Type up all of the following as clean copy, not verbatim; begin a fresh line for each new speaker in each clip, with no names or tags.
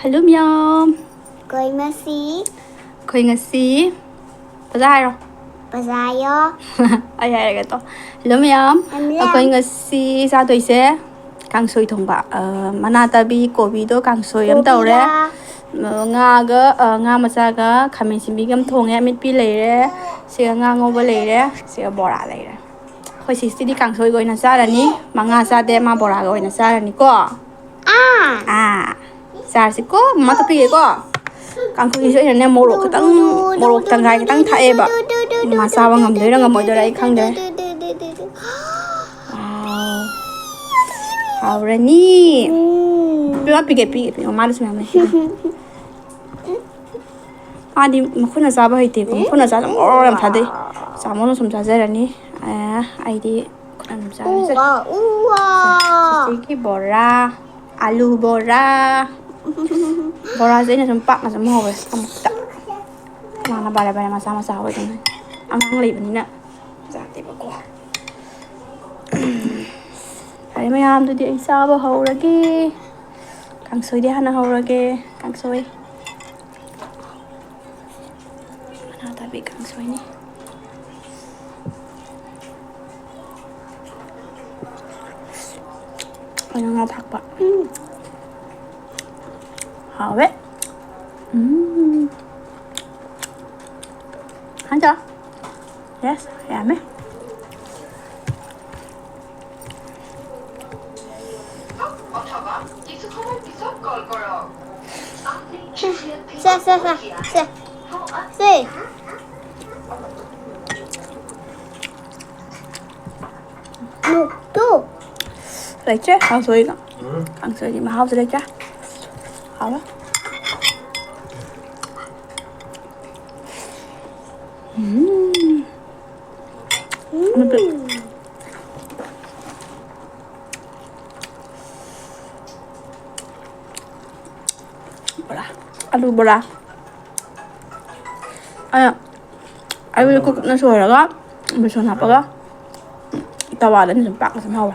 Hello miyam.
Koi ngasi.
Koi ngasi. Pazai ro.
Pazai yo.
Ai ai cái to. Hello miyam. Koi ngasi sa toi se. Kangsoi thongba. Mana tabi kobi do kangsoi am tau re. Nga ga nga macha ga khamin simbi gam thong ya mit pi lei re. Se nga ngoba lei re. Se bora lei re. Khoi si di kangsoi go ina sa ra ni. Manga sa de ma bora go ina sa ra ni ko. Sa si ko ma ta pi ko. Kangsoi so ina morok tang morok tang gai tang thae ba. Ma sa ba ngam doi ra ngam moi doi khang de. Wow. Hào ra ni. Pi pi ma dis ma mai. Đi mà khôn là sao vậy thì cũng khôn là sao cũng làm thật đi sao muốn nó sum sao ra ni ai đi làm sao cái bora Aloo Bora bora dễ là sum pak mà sum hồ vậy không tạ mà là bài mà sao vậy này ăn ăn lì bên nè dạ thì bà qua thấy mấy em tôi đi sao bà hầu ra cái càng sôi đi hana hầu ra cái càng sôi tapi kangsoi ni kaya nga pakpa hawe hancha yes yame
Se tu
lấy chứ hao suy cả ăn suy gì mà hao suy đây chứ hao đó Aloo Bora ai will cook na suara ga bisa apa ga tawadan sempak sama hawa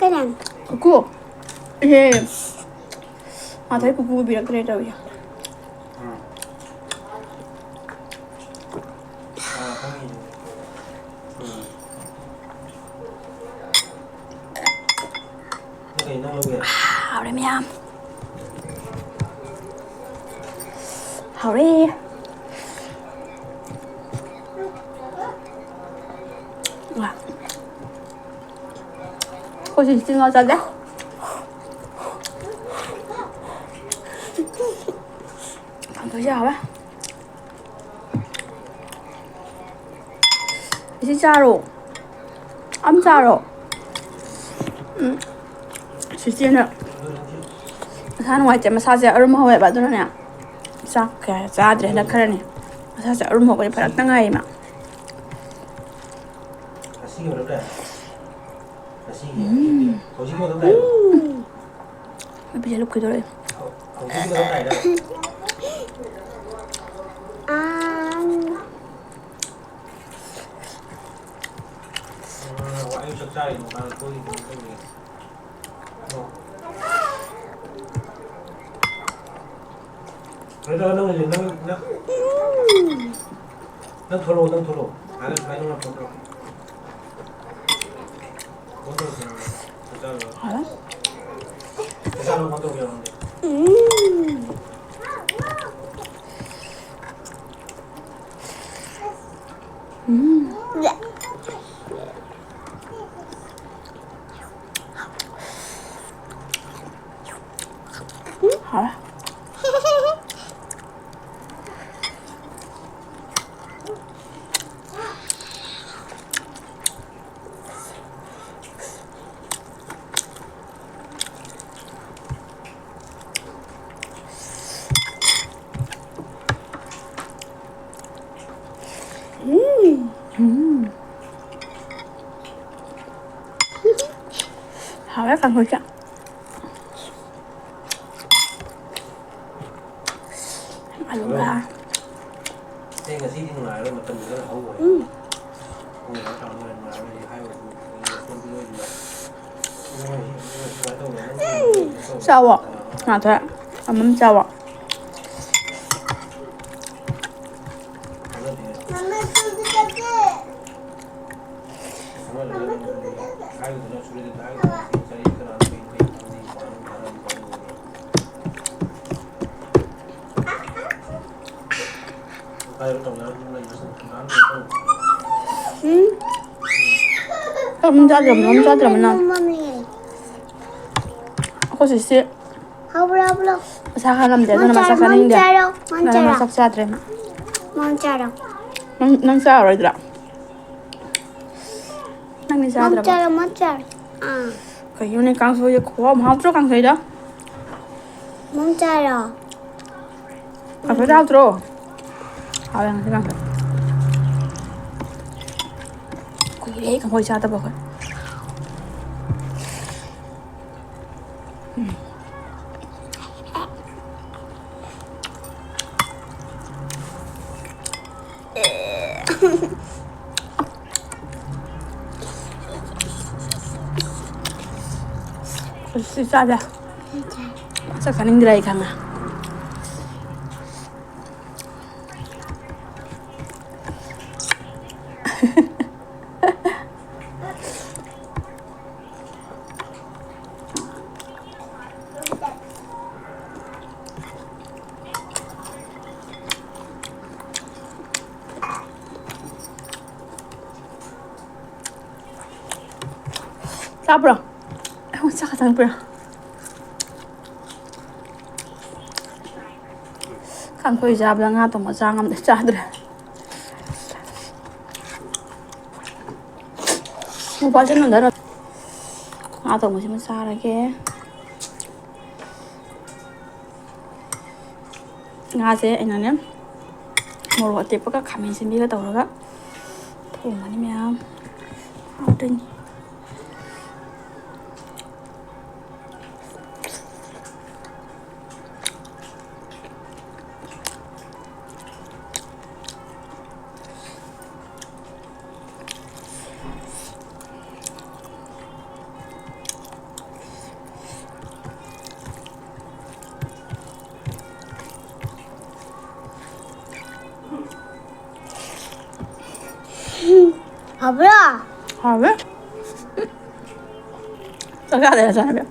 cái này
kuku mà thấy kuku bị cái đâu vậy hào đây miam hào đi Ôi xin ngon thật đấy Cảm thấy giàu á 진짜로 암자로 진짜는 사는 거 있지 사실 얼마 후에 받으러냐 싹 그냥 자들이 해라 그러네 사실 얼마 후에 받았던 거야 이마 bây giờ lúc kia rồi
nó thô lô anh phải nó thô lô sao nó thô lô
hả hả càng hồi chậm Aloo Bora
đây là gì đi ngoài rồi mà tầm rất là hậu rồi không có tròn người mà thì hai con
sao ạ? À thế, mắm sao ạ? Không ra được mà nào. Cô chỉ xí.
Hawkhare2.
Sa khá làm thế nó mà sa ninh đấy. Nó mà sắc xa đấy mà.
Mancharo.
Nang sa rồi đó. Nang đi sa rồi.
Mancharo.
Cái này kangsoi khó mà học cho kangsoi đó.
Mancharo.
Kangsoi đâu rồi. Hào yang cái kangsoi. Cái đấy kangsoi sa tập rồi. Susah dah. Sekarang dirai kan lah. Sabra. Sakit ang pera. Kangsoi 잡으려 nga to masangam de chadre. Mo pa chen ndara. Nga to mo si masarage. Nga se ainane. Moro tepaga kamen simbiga tawraga. Thongani myam. Hawding.
Hawkhare2.
Hawwe? Agak ada sana be.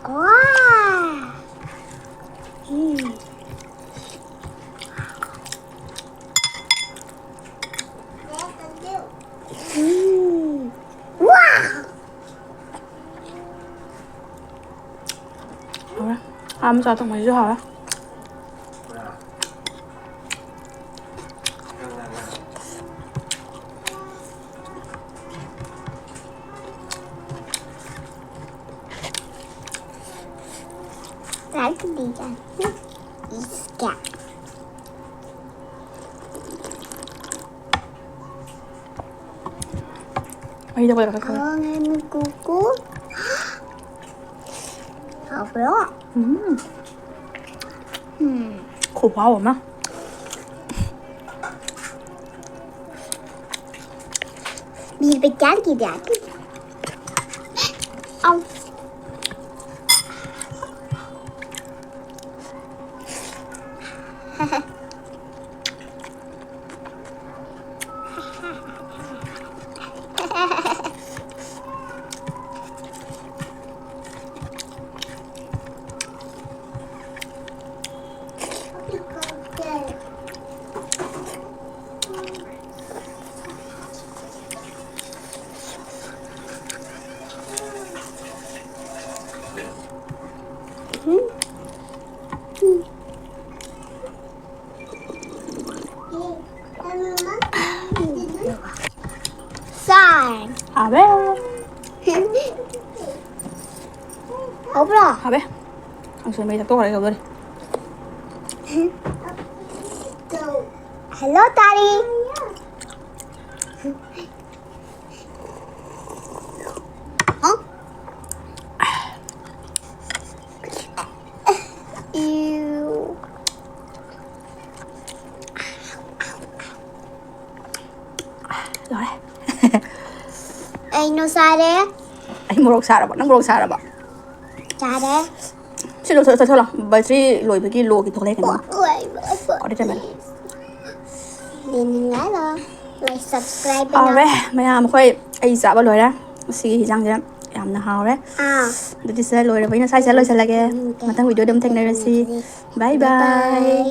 Wow. Wow.
Hawwe. Ham sa tong mai jo hawwe.
Like this. Iska.
Ai đâu vậy các
Con em cucu. Hawkhare2.
Khổ quá ổn mà.
Bir bekar gider. Au. Sign.
À bé.
Hộp rồi.
À bé. Ăn xoay mì thật tốt rồi rồi.
Hello, Daddy. Huh? Ew.
Rồi.
Anh nó sai đấy.
Anh mua sa rồi, nang sa rồi.
Sai đấy.
Xin lỗi thôi là bởi vì lỗi với cái lô cái thôi cái nó. Ở đây cho mày.
Đừng ngái lo. Like subscribe
À
bên
bé, mày mà khơi ai giả bao lỗi đó. Xí thì răng vậy. Làm nó hào đấy.
À.
Được sẽ lỗi rồi với nó sai sẽ lỗi sẽ là cái. Mà thằng video đâm thành này là gì. Bye bye.